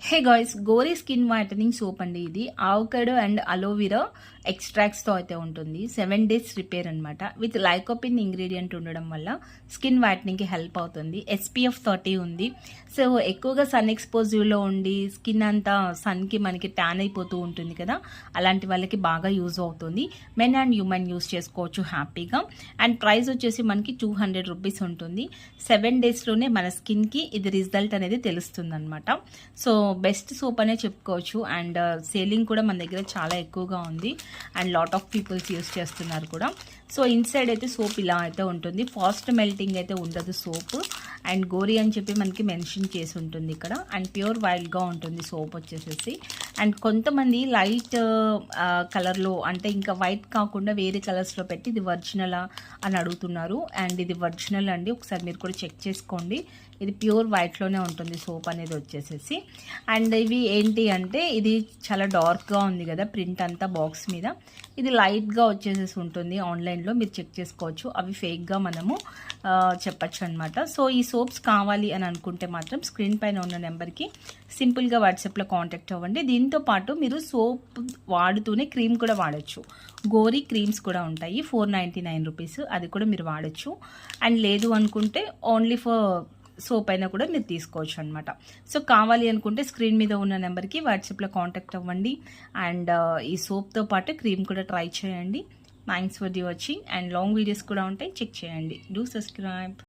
హే guys, Gori skin whitening soap అండి. ఇది avocado and aloe vera ఎక్స్ట్రాక్ట్స్తో అయితే ఉంటుంది. 7 days రిపేర్ అనమాట. విత్ లైకోపిన్ ఇంగ్రీడియంట్ ఉండడం వల్ల స్కిన్ వైటనింగ్కి హెల్ప్ అవుతుంది. SPF 30 ఉంది. సో ఎక్కువగా సన్ ఎక్స్పోజ్లో ఉండి స్కిన్ అంతా సన్కి మనకి ట్యాన్ అయిపోతూ ఉంటుంది కదా, అలాంటి వాళ్ళకి బాగా యూజ్ అవుతుంది. మెన్ అండ్ హ్యూమన్ యూజ్ చేసుకోవచ్చు హ్యాపీగా. అండ్ ప్రైస్ వచ్చేసి మనకి 200 రూపీస్ ఉంటుంది. 7 daysలోనే మన స్కిన్కి ఇది రిజల్ట్ అనేది తెలుస్తుంది అనమాట. సో బెస్ట్ సోప్ అనే చెప్పుకోవచ్చు. అండ్ సేలింగ్ కూడా మన దగ్గర చాలా ఎక్కువగా ఉంది. And lot of peoples use చేస్తున్నారు కూడా. సో ఇన్సైడ్ అయితే సోప్ ఇలా అయితే ఉంటుంది. ఫాస్ట్ మెల్టింగ్ అయితే ఉండదు సోప్. అండ్ గోరీ అని చెప్పి మనకి మెన్షన్ చేసి ఉంటుంది ఇక్కడ. అండ్ ప్యూర్ వైల్డ్గా ఉంటుంది సోప్ వచ్చేసేసి. అండ్ కొంతమంది లైట్ కలర్లో అంటే ఇంకా వైట్ కాకుండా వేరే కలర్స్లో పెట్టి ఇది ఒరిజినలా అని అడుగుతున్నారు. అండ్ ఇది ఒరిజినల్ అండి, ఒకసారి మీరు కూడా చెక్ చేసుకోండి. ఇది ప్యూర్ వైట్లోనే ఉంటుంది సోప్ అనేది వచ్చేసేసి. అండ్ ఇవి ఏంటి అంటే ఇది చాలా డార్క్గా ఉంది కదా ప్రింట్ అంతా బాక్స్ మీద. ఇది లైట్గా వచ్చేసేసి ఉంటుంది. ఆన్లైన్లో మీరు చెక్ చేసుకోవచ్చు, అవి ఫేక్గా మనము చెప్పచ్చు అనమాట. సో ఈ సోప్స్ కావాలి అని అనుకుంటే మాత్రం స్క్రీన్ పైన ఉన్న నెంబర్కి సింపుల్గా వాట్సాప్లో కాంటాక్ట్ అవ్వండి. దీంతో పాటు మీరు సోప్ వాడుతూనే క్రీమ్ కూడా వాడచ్చు. గోరీ క్రీమ్స్ కూడా ఉంటాయి, 499 రూపీస్. అది కూడా మీరు వాడచ్చు. అండ్ లేదు అనుకుంటే ఓన్లీ ఫర్ సోప్ అయినా కూడా మీరు తీసుకోవచ్చు అనమాట. సో కావాలి అనుకుంటే స్క్రీన్ మీద ఉన్న నెంబర్కి వాట్సాప్లో కాంటాక్ట్ అవ్వండి. అండ్ ఈ సోప్తో పాటు క్రీమ్ కూడా ట్రై చేయండి. Thanks for the watching. And long videos కూడా ఉంటాయి, చెక్ చేయండి. Do subscribe.